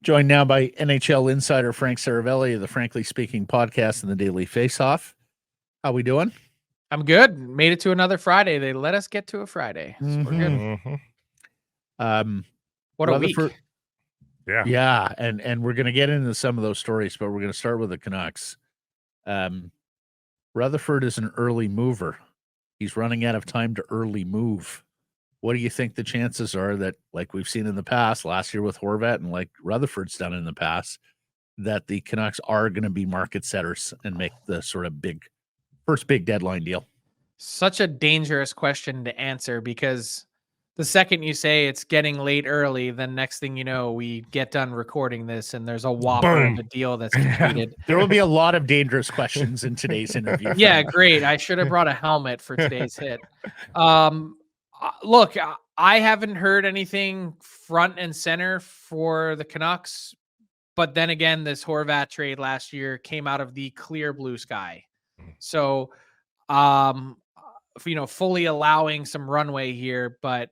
Joined now by NHL insider Frank Seravalli of the Frankly Speaking podcast and the Daily Faceoff. How we doing? I'm good. Made it to another Friday. They let us get to a Friday. So we're good. What a week. Yeah, and we're going to get into some of those stories, but we're going to start with the Canucks. Rutherford is an early mover. He's running out of time to early move. What do you think the chances are that, like we've seen in the past, last year with Horvat and like Rutherford's done in the past, that the Canucks are going to be market setters and make the sort of first big deadline deal? Such a dangerous question to answer, because the second you say it's getting late early, then next thing you know, we get done recording this and there's a whopper of a deal that's completed. There will be a lot of dangerous questions in today's interview. Yeah, great. I should have brought a helmet for today's hit. Look, I haven't heard anything front and center for the Canucks, but then again, this Horvat trade last year came out of the clear blue sky. So, fully allowing some runway here, but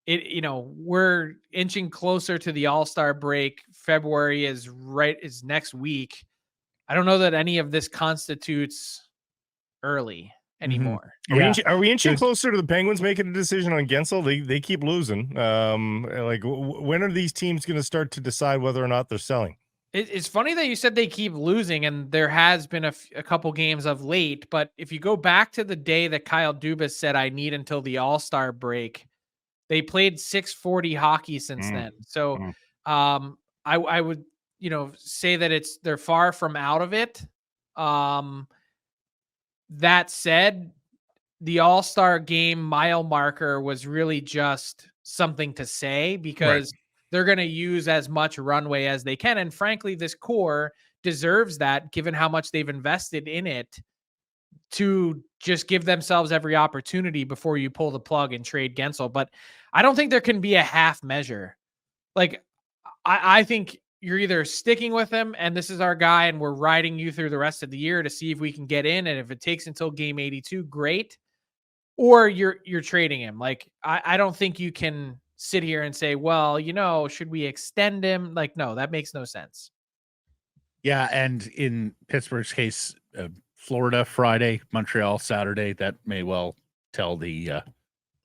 we're inching closer to the All-Star break. February is next week. I don't know that any of this constitutes early anymore. Are we inching closer to the Penguins making a decision on Gensel? They keep losing. When are these teams going to start to decide whether or not they're selling? It's funny that you said they keep losing, and there has been a couple games of late. But if you go back to the day that Kyle Dubas said, I need until the All-Star break, they played 640 hockey since then. So I would, say that they're far from out of it. That said, the All-Star game mile marker was really just something to say, because they're going to use as much runway as they can. And frankly, this core deserves that, given how much they've invested in it, to just give themselves every opportunity before you pull the plug and trade Gensel. But I don't think there can be a half measure. Like, I think you're either sticking with him and this is our guy and we're riding you through the rest of the year to see if we can get in. And if it takes until game 82, great. Or you're trading him. Like, I don't think you can sit here and say, well, should we extend him? Like, no, that makes no sense. Yeah. And in Pittsburgh's case, Florida Friday, Montreal Saturday, that may well tell the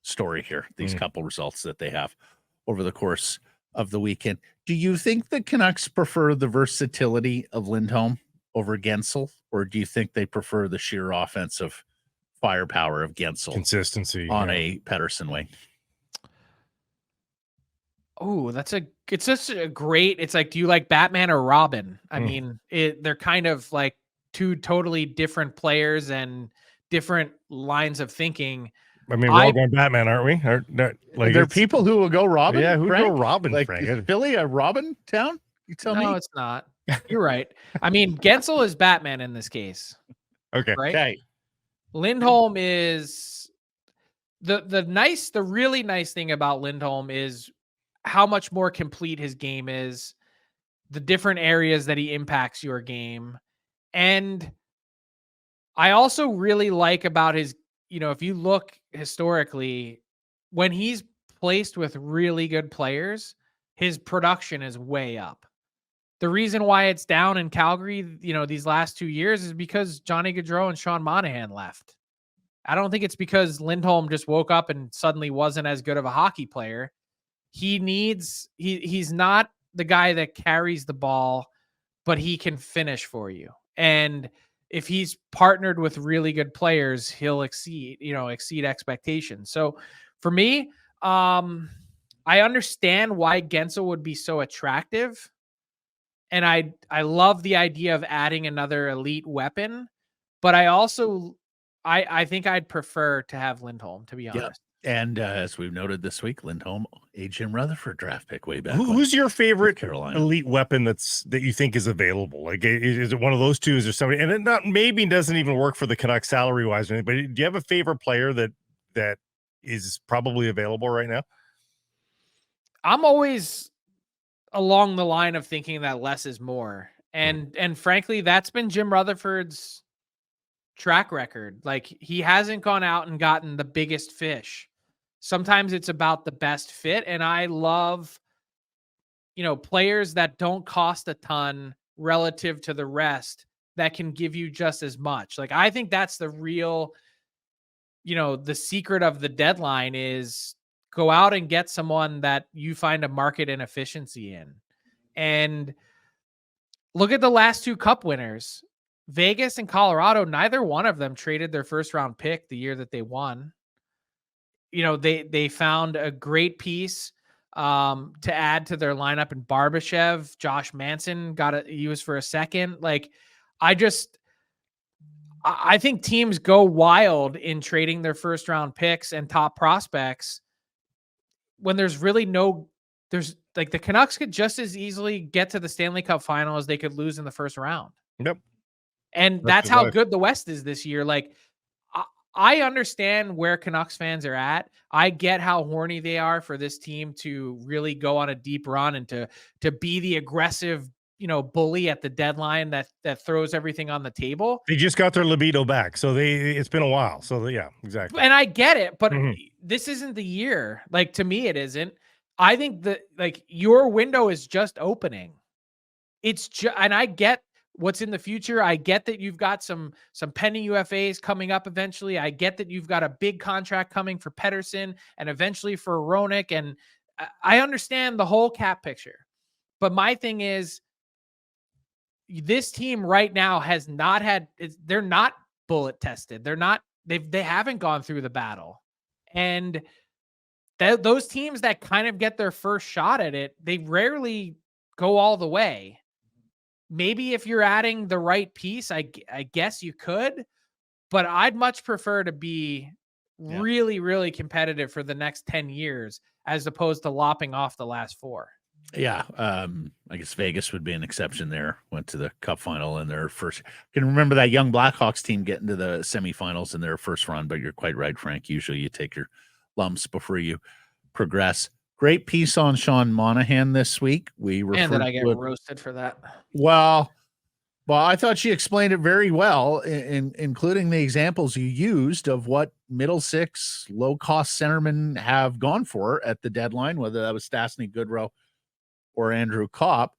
story here, these couple results that they have over the course of the weekend. Do you think the Canucks prefer the versatility of Lindholm over Gensel, or do you think they prefer the sheer offensive firepower of Gensel? Consistency on a Pettersson wing. Oh, it's just a great, it's like, do you like Batman or Robin? I mean, they're kind of like two totally different players and different lines of thinking. I mean, we're all going Batman, aren't we? There are people who will go Robin. Yeah, who go Robin? Like, Frank? is Philly a Robin town? You tell me. No, it's not. You're right. I mean, Gensel is Batman in this case. Okay. Right. Okay. Lindholm is the really nice thing about Lindholm is how much more complete his game is, the different areas that he impacts your game. And I also really like about his, if you look historically, when he's placed with really good players, his production is way up. The reason why it's down in Calgary, these last 2 years is because Johnny Gaudreau and Sean Monahan left. I don't think it's because Lindholm just woke up and suddenly wasn't as good of a hockey player. He's not the guy that carries the ball, but he can finish for you. And if he's partnered with really good players, he'll exceed expectations. So for me, I understand why Gensel would be so attractive. And I love the idea of adding another elite weapon, but I think I'd prefer to have Lindholm, to be honest. Yep. And as we've noted this week, Lindholm, a Jim Rutherford draft pick way back. Who's your favorite elite weapon that you think is available? Like, is it one of those two? Is there somebody, and it maybe doesn't even work for the Canucks salary wise, but do you have a favorite player that is probably available right now? I'm always along the line of thinking that less is more. And frankly, that's been Jim Rutherford's track record. Like, he hasn't gone out and gotten the biggest fish. Sometimes it's about the best fit. And I love players that don't cost a ton relative to the rest that can give you just as much. Like, I think that's the real, the secret of the deadline is go out and get someone that you find a market inefficiency in. And look at the last 2 cup winners, Vegas and Colorado. Neither one of them traded their first round pick the year that they won. They found a great piece to add to their lineup in Barbashev. Josh Manson got used for a second. Like, I think teams go wild in trading their first round picks and top prospects when there's really there's like the Canucks could just as easily get to the Stanley Cup final as they could lose in the first round. Yep. And that's how good the West is this year. Like, I understand where Canucks fans are at. I get how horny they are for this team to really go on a deep run and to be the aggressive, bully at the deadline that throws everything on the table. They just got their libido back. So it's been a while. So yeah, exactly. And I get it, but this isn't the year. Like, to me, it isn't. I think that, like, your window is just opening. And I get what's in the future. I get that you've got some penny UFAs coming up eventually. I get that you've got a big contract coming for Pettersson and eventually for Roenick. And I understand the whole cap picture. But my thing is, this team right now has not they're not bullet tested. They haven't gone through the battle. And those teams that kind of get their first shot at it, they rarely go all the way. Maybe if you're adding the right piece, I guess you could, but I'd much prefer to be really, really competitive for the next 10 years as opposed to lopping off the last 4. Yeah. I guess Vegas would be an exception there. Went to the cup final in their first. I can remember that young Blackhawks team getting to the semifinals in their first run, but you're quite right, Frank. Usually you take your lumps before you progress. Great piece on Sean Monahan this week. And that I get roasted for that. Well, I thought she explained it very well, including the examples you used of what middle six, low-cost centermen have gone for at the deadline, whether that was Stastny, Goodrow, or Andrew Kopp.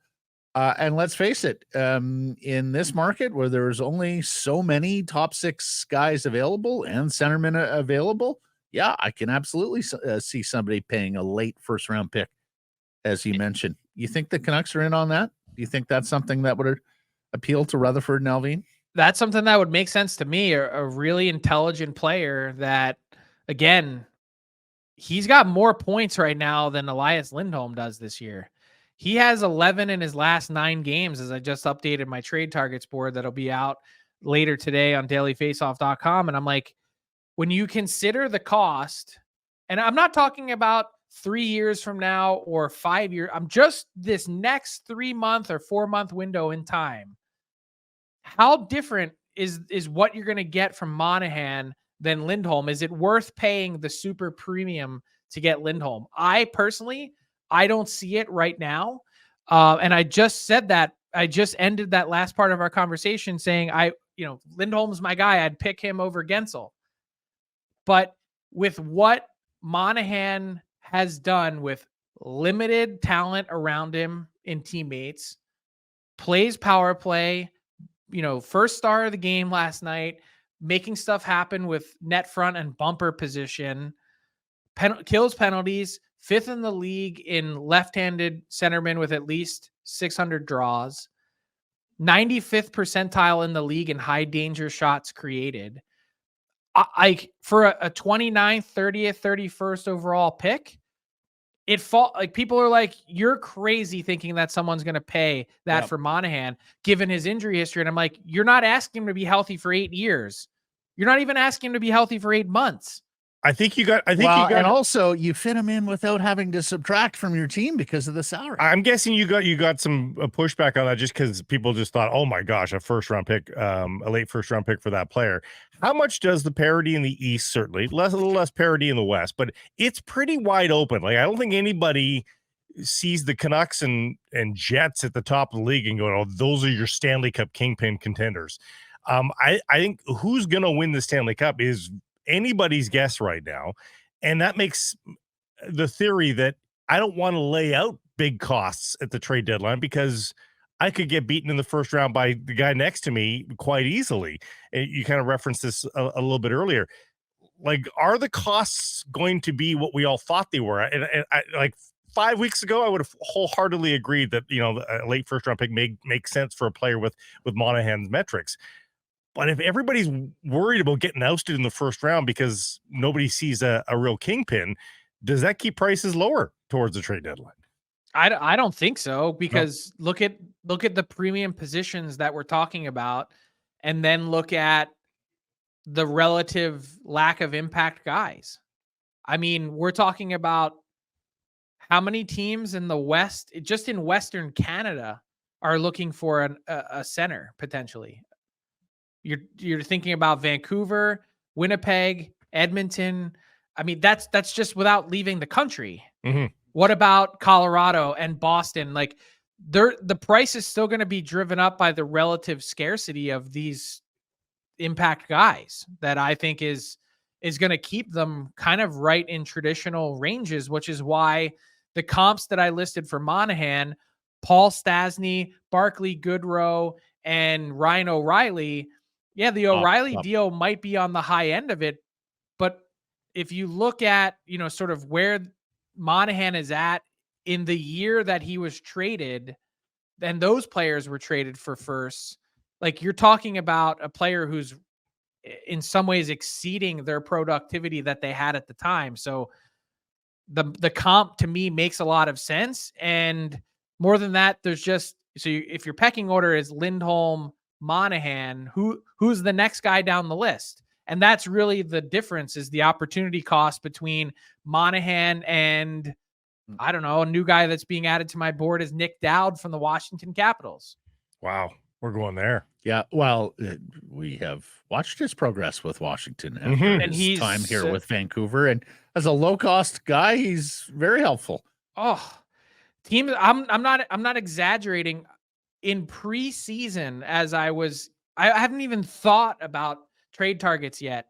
And let's face it, in this market where there's only so many top 6 guys available and centermen available, yeah, I can absolutely see somebody paying a late first-round pick, as you mentioned. You think the Canucks are in on that? Do you think that's something that would appeal to Rutherford and Alvin? That's something that would make sense to me. A really intelligent player that, again, he's got more points right now than Elias Lindholm does this year. He has 11 in his last 9 games, as I just updated my trade targets board that'll be out later today on dailyfaceoff.com. And I'm like, when you consider the cost, and I'm not talking about 3 years from now or 5 years, I'm just this next 3-month or 4-month window in time. How different is what you're going to get from Monahan than Lindholm? Is it worth paying the super premium to get Lindholm? I personally, I don't see it right now. And I just said that. I just ended that last part of our conversation saying, Lindholm's my guy. I'd pick him over Gensel. But with what Monahan has done with limited talent around him in teammates, plays power play, first star of the game last night, making stuff happen with net front and bumper position, kills penalties, 5th in the league in left-handed centermen with at least 600 draws, 95th percentile in the league in high danger shots created. For a 29th, 30th, 31st overall pick, people are like, you're crazy thinking that someone's going to pay that for Monahan given his injury history. And I'm like, you're not asking him to be healthy for 8 years. You're not even asking him to be healthy for 8 months. And also you fit him in without having to subtract from your team because of the salary. I'm guessing you got some pushback on that just because people just thought, oh my gosh, a first-round pick, a late first-round pick for that player. How much does the parity in the East, certainly a little less parity in the West, but it's pretty wide open. Like, I don't think anybody sees the Canucks and Jets at the top of the league and going, oh, those are your Stanley Cup kingpin contenders. I think who's going to win the Stanley Cup is anybody's guess right now. And that makes the theory that I don't want to lay out big costs at the trade deadline because I could get beaten in the first round by the guy next to me quite easily. And you kind of referenced this a little bit earlier. Like, are the costs going to be what we all thought they were? And I, like 5 weeks ago, I would have wholeheartedly agreed that, you know, a late first round pick makes sense for a player with Monahan's metrics. But if everybody's worried about getting ousted in the first round because nobody sees a real kingpin, does that keep prices lower towards the trade deadline? I don't think so, because look at the premium positions that we're talking about, and then look at the relative lack of impact guys. I mean, we're talking about how many teams in the West, just in Western Canada, are looking for a center potentially. You're thinking about Vancouver, Winnipeg, Edmonton. I mean, that's just without leaving the country. Mm-hmm. What about Colorado and Boston? Like, the price is still going to be driven up by the relative scarcity of these impact guys that I think is going to keep them kind of right in traditional ranges, which is why the comps that I listed for Monahan, Paul Stastny, Barclay Goodrow, and Ryan O'Reilly. Yeah, the O'Reilly deal might be on the high end of it, but if you look at, you know, sort of where Monahan is at in the year that he was traded, then those players were traded for firsts. Like, you're talking about a player who's in some ways exceeding their productivity that they had at the time. So the comp to me makes a lot of sense. And more than that, there's just, if your pecking order is Lindholm, Monahan, who's the next guy down the list? And that's really the difference, is the opportunity cost between Monahan and, I don't know, a new guy that's being added to my board is Nick Dowd from the Washington Capitals. Wow, we're going there. Yeah, well, we have watched his progress with Washington and his time here with Vancouver, and as a low-cost guy, he's very helpful. Oh, team, I'm not exaggerating. In preseason, I haven't even thought about trade targets yet.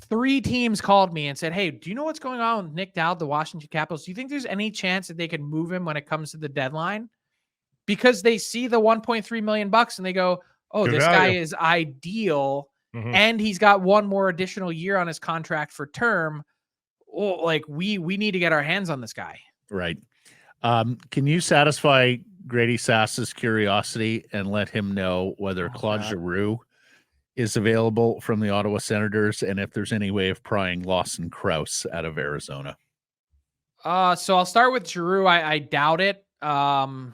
3 teams called me and said, "Hey, do you know what's going on with Nick Dowd, the Washington Capitals? Do you think there's any chance that they can move him when it comes to the deadline?" Because they see the $1.3 million and they go, "Oh, Good this value. guy is ideal." And he's got one more additional year on his contract for term. Oh, like, we need to get our hands on this guy. Right. Can you satisfy Grady Sass's curiosity and let him know whether Claude Giroux is available from the Ottawa Senators, and if there's any way of prying Lawson Crouse out of Arizona? So I'll start with Giroux. I doubt it.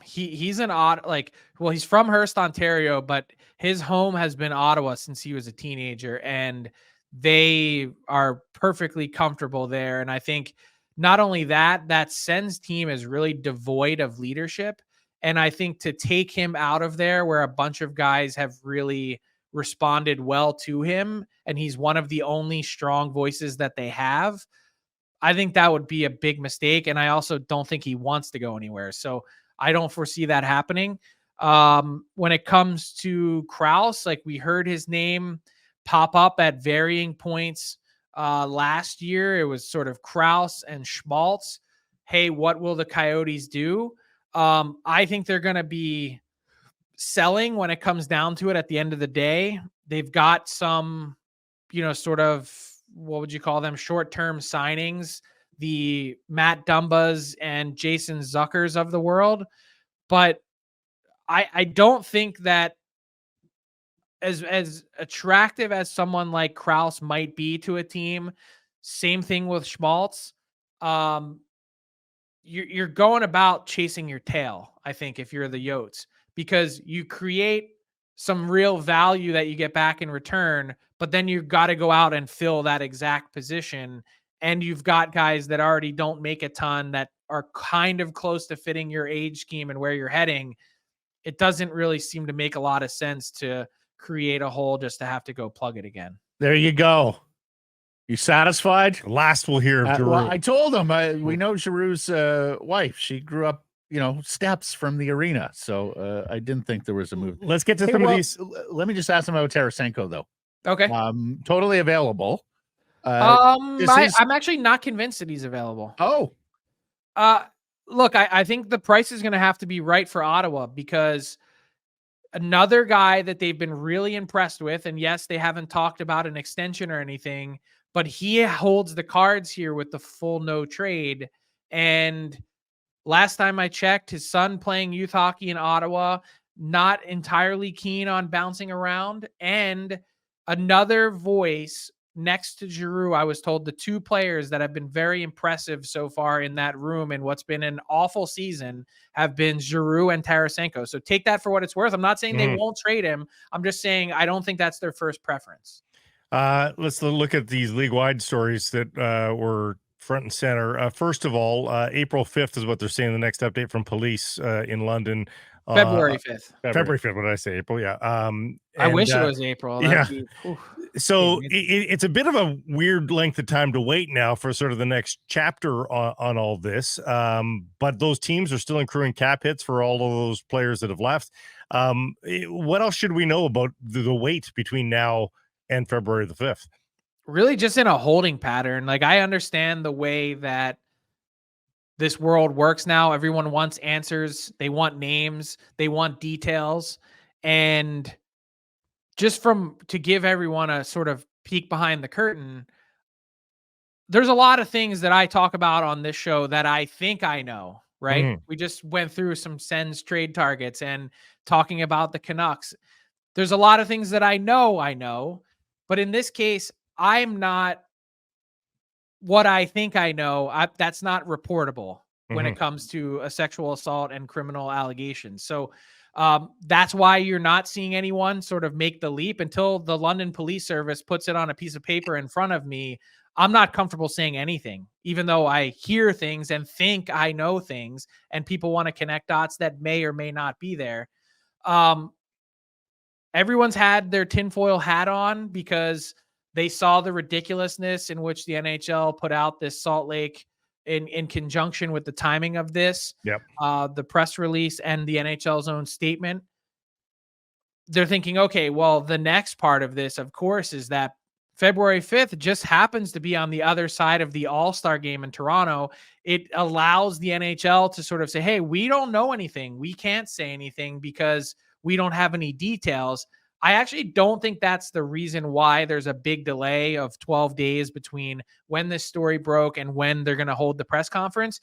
He's an he's from Hearst, Ontario, but his home has been Ottawa since he was a teenager, and they are perfectly comfortable there. And I think not only that Sens team is really devoid of leadership. And I think to take him out of there, where a bunch of guys have really responded well to him, and he's one of the only strong voices that they have, I think that would be a big mistake. And I also don't think he wants to go anywhere. So I don't foresee that happening. When it comes to Crouse, like, we heard his name pop up at varying points last year. It was sort of Crouse and Schmaltz. Hey, what will the Coyotes do? I think they're going to be selling when it comes down to it at the end of the day. They've got some, you know, sort of, what would you call them, short-term signings, the Matt Dumbas and Jason Zuckers of the world. But I don't think that as attractive as someone like Crouse might be to a team, same thing with Schmaltz, you're going about chasing your tail, I think, if you're the Yotes, because you create some real value that you get back in return, but then you've got to go out and fill that exact position. And you've got guys that already don't make a ton, that are kind of close to fitting your age scheme and where you're heading. It doesn't really seem to make a lot of sense to create a hole just to have to go plug it again. There you go. You satisfied? Last we'll hear of Giroux. Well, I told him we know Giroux's wife. She grew up, you know, steps from the arena. So I didn't think there was a move. Let's get to some of these. Let me just ask him about Tarasenko, though. Okay. Totally available. I'm actually not convinced that he's available. Oh. look, I think the price is going to have to be right for Ottawa, because another guy that they've been really impressed with, and yes, they haven't talked about an extension or anything, but he holds the cards here with the full no trade. And last time I checked, his son playing youth hockey in Ottawa, not entirely keen on bouncing around. And another voice next to Giroux, I was told the two players that have been very impressive so far in that room in what's been an awful season have been Giroux and Tarasenko. So take that for what it's worth. I'm not saying they won't trade him. I'm just saying I don't think that's their first preference. Let's look at these league-wide stories that were front and center. First of all, April 5th is what they're saying, the next update from police in London. February 5th. February 5th. What did I say? April? Yeah. I wish it was April. That'd So it's a bit of a weird length of time to wait now for sort of the next chapter on all this. But those teams are still accruing cap hits for all of those players that have left. What else should we know about the wait between now and February the 5th? Really just in a holding pattern. Like, I understand the way that this world works now. Everyone wants answers. They want names. They want details. And just to give everyone a sort of peek behind the curtain, there's a lot of things that I talk about on this show that I think I know, right? We just went through some Sens trade targets and talking about the Canucks. There's a lot of things that I know, but in this case, I'm not what I think I know. That's not reportable when it comes to a sexual assault and criminal allegations. So that's why you're not seeing anyone sort of make the leap until the London Police Service puts it on a piece of paper in front of me. I'm not comfortable saying anything, even though I hear things and think I know things, and people want to connect dots that may or may not be there. Everyone's had their tinfoil hat on because they saw the ridiculousness in which the NHL put out this Salt Lake in conjunction with the timing of this, the press release and the NHL's own statement. They're thinking, okay, well, the next part of this, of course, is that February 5th just happens to be on the other side of the All-Star game in Toronto. It allows the NHL to sort of say, hey, we don't know anything. We can't say anything because we don't have any details. I actually don't think that's the reason why there's a big delay of 12 days between when this story broke and when they're going to hold the press conference.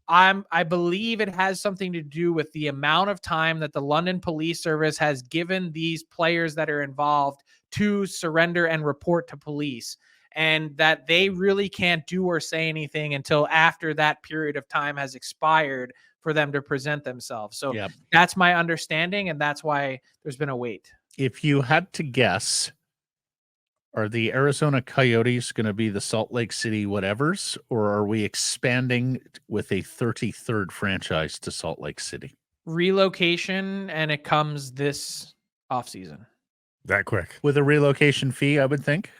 I believe it has something to do with the amount of time that the London Police Service has given these players that are involved to surrender and report to police, and that they really can't do or say anything until after that period of time has expired for them to present themselves. So that's my understanding, and that's why there's been a wait. If you had to guess, are the Arizona Coyotes going to be the Salt Lake City whatevers, or are we expanding with a 33rd franchise to Salt Lake City? Relocation, and it comes this offseason. That quick. With a relocation fee, I would think.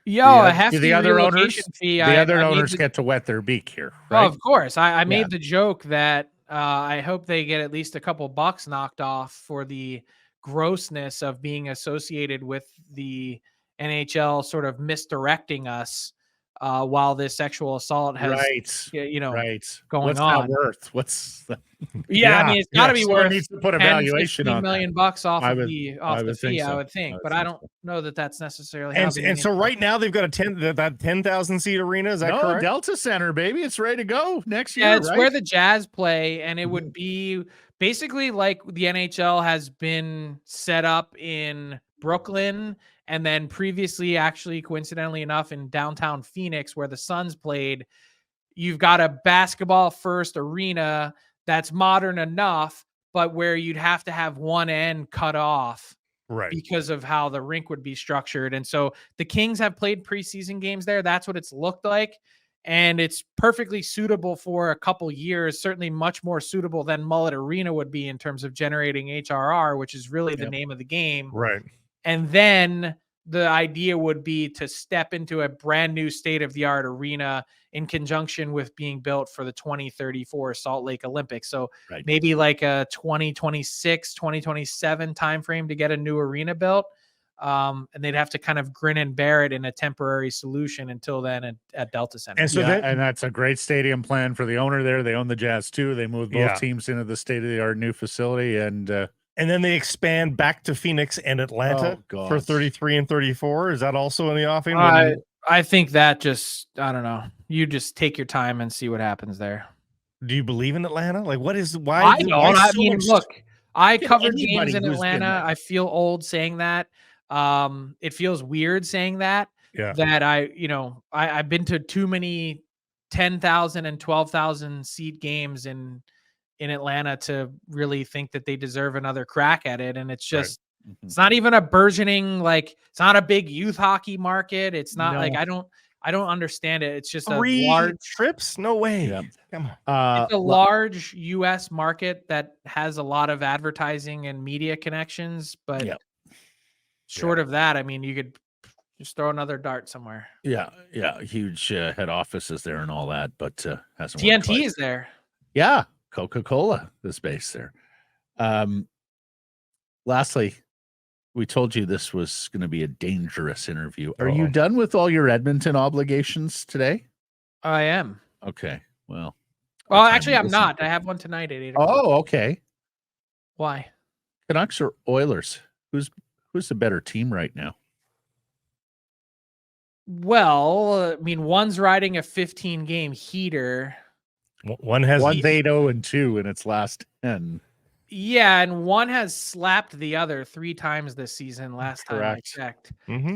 A hefty the other relocation owners, fee. The other owners get to wet their beak here, right? Oh, of course. I made the joke that I hope they get at least a couple bucks knocked off for the grossness of being associated with the NHL sort of misdirecting us while this sexual assault has, going What's on. that worth? What's the... I mean, it's got to be worth needs to put a valuation on $10-15 million off the fee, so. I would think, but I don't know that that's necessarily happening. And so right now they've got that 10,000 seat arena. Is that correct? Delta Center, baby. It's ready to go next year. Yeah, it's where the Jazz play, and it would be basically like the NHL has been set up in Brooklyn, and then previously, actually, coincidentally enough, in downtown Phoenix, where the Suns played. You've got a basketball-first arena that's modern enough, but where you'd have to have one end cut off, right, because of how the rink would be structured. And so the Kings have played preseason games there. That's what it's looked like. And it's perfectly suitable for a couple years, certainly much more suitable than Mullet Arena would be in terms of generating HRR, which is really the name of the game. Right. And then the idea would be to step into a brand new state-of-the-art arena in conjunction with being built for the 2034 Salt Lake Olympics. So maybe like a 2026, 2027 timeframe to get a new arena built. And they'd have to kind of grin and bear it in a temporary solution until then at Delta Center. And so and that's a great stadium plan for the owner there. They own the Jazz too. They moved both teams into the state-of-the-art new facility, and then they expand back to Phoenix and Atlanta for 33 and 34. Is that also in the offing? I think that I don't know. You just take your time and see what happens there. Do you believe in Atlanta? Like, why? I don't. I mean, look, I covered games in Atlanta. I feel old saying that. It feels weird saying that. Yeah. That I've been to too many 10,000 and 12,000 seat games in Atlanta to really think that they deserve another crack at it. And it's just, it's not even a burgeoning, like, it's not a big youth hockey market. It's not like, I don't understand it. It's just 3 a large trips. No way. Yeah. Come on. It's a large US market that has a lot of advertising and media connections, but short of that, I mean, you could just throw another dart somewhere. Yeah. Huge head offices there and all that, but hasn't TNT is there. Yeah. Coca-Cola is based there. Lastly, we told you this was going to be a dangerous interview. Are you done with all your Edmonton obligations today? I am. Okay. Well, actually, I'm not. I have one tonight at 8 o'clock. Oh, okay. Why? Canucks or Oilers? Who's the better team right now? Well, I mean, one's riding a 15-game heater. One has 8-0-2 in its last 10. Yeah, and one has slapped the other 3 times this season. Last time I checked.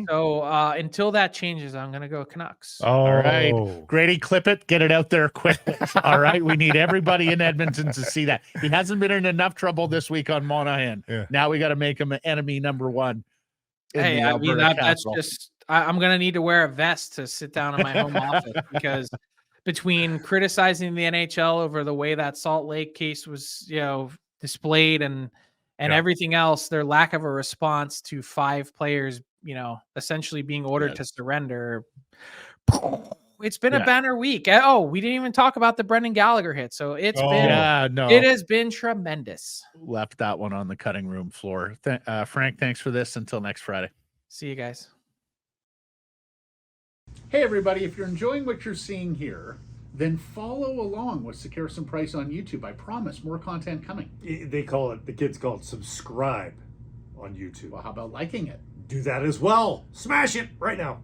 So until that changes, I'm gonna go Canucks. All right, Grady, clip it, get it out there quick. All right, we need everybody in Edmonton to see that. He hasn't been in enough trouble this week on Monahan. Yeah. Now we got to make him enemy number 1. Hey, I mean that's just. I'm gonna need to wear a vest to sit down in my home office because between criticizing the NHL over the way that Salt Lake case was, displayed and everything else, their lack of a response to 5 players, essentially being ordered to surrender. It's been a banner week. Oh, we didn't even talk about the Brendan Gallagher hit. So it has been tremendous. Left that one on the cutting room floor. Frank, thanks for this. Until next Friday. See you guys. Hey everybody, if you're enjoying what you're seeing here, then follow along with Sekeres and Price on YouTube. I promise more content coming. The kids call it subscribe on YouTube. Well, how about liking it? Do that as well. Smash it right now.